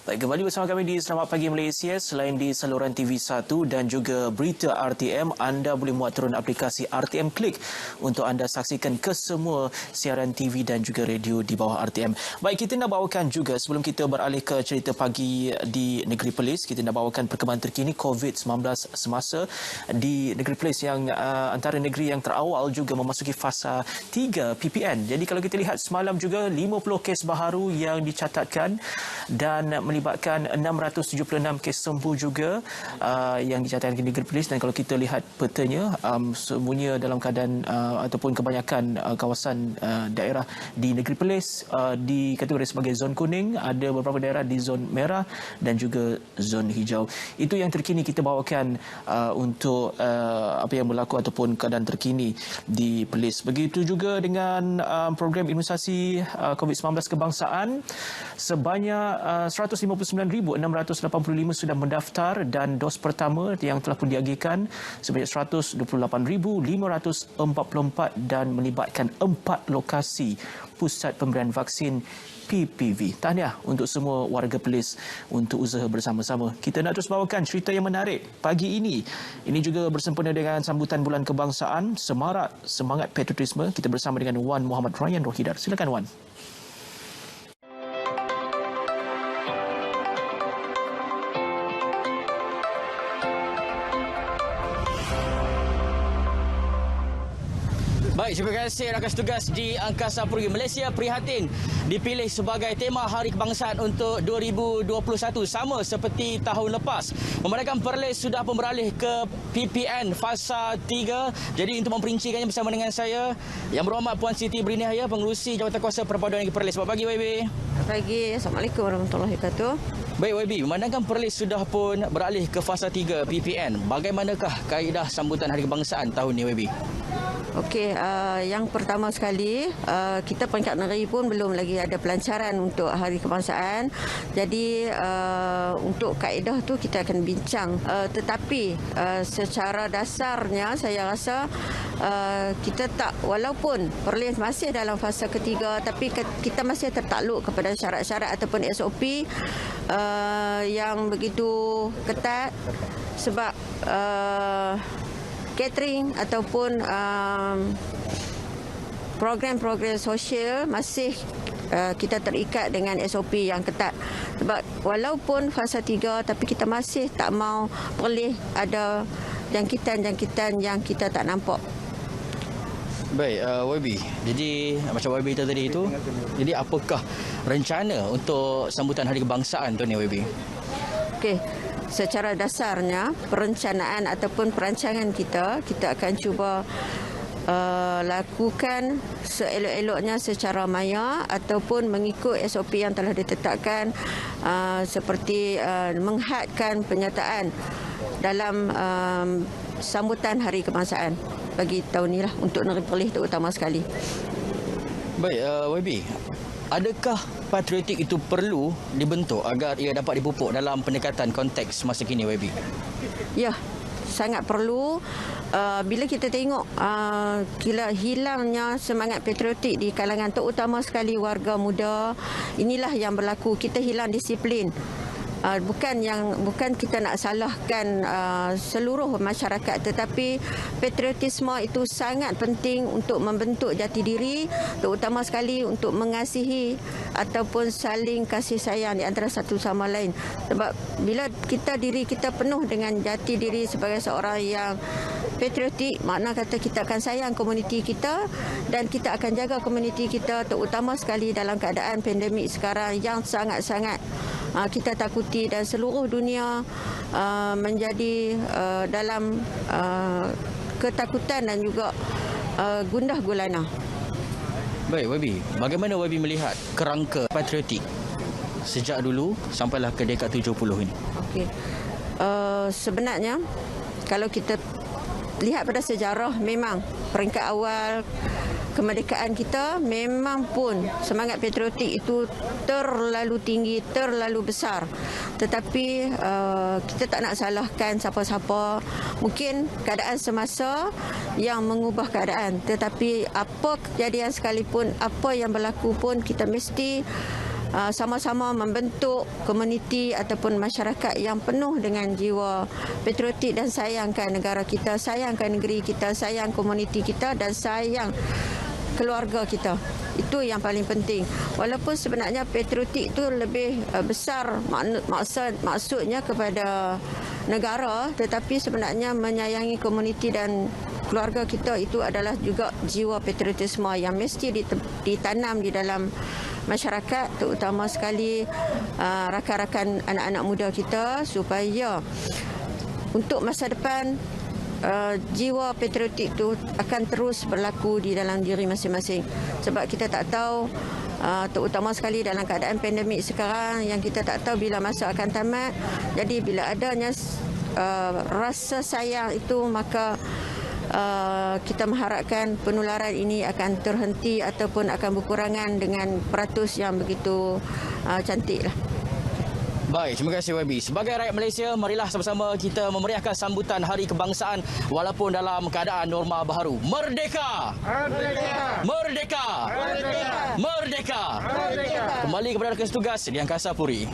Baik, kembali bersama kami di Selamat Pagi Malaysia. Selain di saluran TV1 dan juga berita RTM, anda boleh muat turun aplikasi RTM Klik untuk anda saksikan kesemua siaran TV dan juga radio di bawah RTM. Baik, kita nak bawakan juga sebelum kita beralih ke cerita pagi di Negeri Perlis, kita nak bawakan perkembangan terkini COVID-19 semasa di Negeri Perlis yang antara negeri yang terawal juga memasuki fasa 3 PPN. Jadi kalau kita lihat semalam juga 50 kes baharu yang dicatatkan dan melibatkan 676 kes sembuh juga yang dicatatkan di Negeri Perlis. Dan kalau kita lihat petanya, semuanya dalam keadaan ataupun kebanyakan kawasan daerah di Negeri Perlis dikategori sebagai zon kuning, ada beberapa daerah di zon merah dan juga zon hijau. Itu yang terkini kita bawakan untuk apa yang berlaku ataupun keadaan terkini di Perlis. Begitu juga dengan program imunisasi COVID-19 kebangsaan, sebanyak 159,685 sudah mendaftar dan dos pertama yang telah pun diagihkan sebanyak 128,544 dan melibatkan 4 lokasi pusat pemberian vaksin PPV. Tahniah untuk semua warga Perlis untuk usaha bersama-sama. Kita nak terus bawakan cerita yang menarik pagi ini. Ini juga bersempena dengan sambutan Bulan Kebangsaan, Semarak Semangat Patriotisme. Kita bersama dengan Wan Muhammad Ryan Rohidar. Silakan Wan. Baik, terima kasih rakan tugas di Angkasa Puri. Malaysia prihatin dipilih sebagai tema Hari Kebangsaan untuk 2021 sama seperti tahun lepas. Memandangkan Perlis sudah pun beralih ke PPN fasa 3. Jadi untuk memperincikannya bersama dengan saya Yang Berhormat Puan Siti Berinihaya, Pengerusi Jawatankuasa Perpaduan Negeri Perlis. Selamat pagi YB. Selamat pagi. Assalamualaikum warahmatullahi wabarakatuh. Baik YB, memandangkan Perlis sudah pun beralih ke fasa 3 PPN. Bagaimanakah kaedah sambutan Hari Kebangsaan tahun ini YB? Okey, yang pertama sekali, kita peringkat negeri pun belum lagi ada pelancaran untuk Hari Kebangsaan. Jadi untuk kaedah tu kita akan bincang. Tetapi secara dasarnya saya rasa kita tak, walaupun Perlis masih dalam fasa ketiga, tapi kita masih tertakluk kepada syarat-syarat ataupun SOP yang begitu ketat sebab catering ataupun program-program sosial masih kita terikat dengan SOP yang ketat. Sebab walaupun fasa 3 tapi kita masih tak mau boleh ada jangkitan-jangkitan yang kita tak nampak. Baik, YB. Jadi macam YB tadi itu, jadi apakah rencana untuk sambutan Hari Kebangsaan tu ni YB? Okey. Secara dasarnya perencanaan ataupun perancangan kita akan cuba lakukan seelok-eloknya secara maya ataupun mengikut SOP yang telah ditetapkan, seperti menghadkan penyertaan dalam sambutan Hari Kebangsaan bagi tahun ini lah untuk Negeri Perlis terutama sekali. Baik, YB. Adakah patriotik itu perlu dibentuk agar ia dapat dipupuk dalam pendekatan konteks masa kini, YB? Ya, sangat perlu. Bila kita tengok hilangnya semangat patriotik di kalangan terutama sekali warga muda, inilah yang berlaku. Kita hilang disiplin. Bukan kita nak salahkan seluruh masyarakat, tetapi patriotisme itu sangat penting untuk membentuk jati diri, terutama sekali untuk mengasihi ataupun saling kasih sayang di antara satu sama lain. Sebab bila diri kita penuh dengan jati diri sebagai seorang yang patriotik, makna kata kita akan sayang komuniti kita dan kita akan jaga komuniti kita, terutama sekali dalam keadaan pandemik sekarang yang sangat-sangat kita takuti dan seluruh dunia menjadi dalam ketakutan dan juga gundah gulana. Baik YB, bagaimana YB melihat kerangka patriotik sejak dulu sampailah ke dekad 70 ini? Okey. Sebenarnya kalau kita lihat pada sejarah, memang peringkat awal kemerdekaan kita memang pun semangat patriotik itu terlalu tinggi, terlalu besar. Tetapi kita tak nak salahkan siapa-siapa. Mungkin keadaan semasa yang mengubah keadaan. Tetapi apa kejadian sekalipun, apa yang berlaku pun, kita mesti sama-sama membentuk komuniti ataupun masyarakat yang penuh dengan jiwa patriotik dan sayangkan negara kita, sayangkan negeri kita, sayang komuniti kita dan sayang keluarga kita. Itu yang paling penting. Walaupun sebenarnya patriotik itu lebih besar maksudnya kepada negara, tetapi sebenarnya menyayangi komuniti dan keluarga kita itu adalah juga jiwa patriotisme yang mesti ditanam di dalam masyarakat, terutama sekali rakan-rakan anak-anak muda kita, supaya untuk masa depan jiwa patriotik itu akan terus berlaku di dalam diri masing-masing. Sebab kita tak tahu, terutama sekali dalam keadaan pandemik sekarang, yang kita tak tahu bila masa akan tamat. Jadi bila adanya rasa sayang itu, maka kita mengharapkan penularan ini akan terhenti ataupun akan berkurangan dengan peratus yang begitu cantiklah. Baik, terima kasih YB. Sebagai rakyat Malaysia, marilah sama-sama kita memeriahkan sambutan Hari Kebangsaan walaupun dalam keadaan norma baharu. Merdeka! Merdeka! Merdeka! Merdeka! Merdeka! Kembali kepada rakan tugas di Angkasa Puri.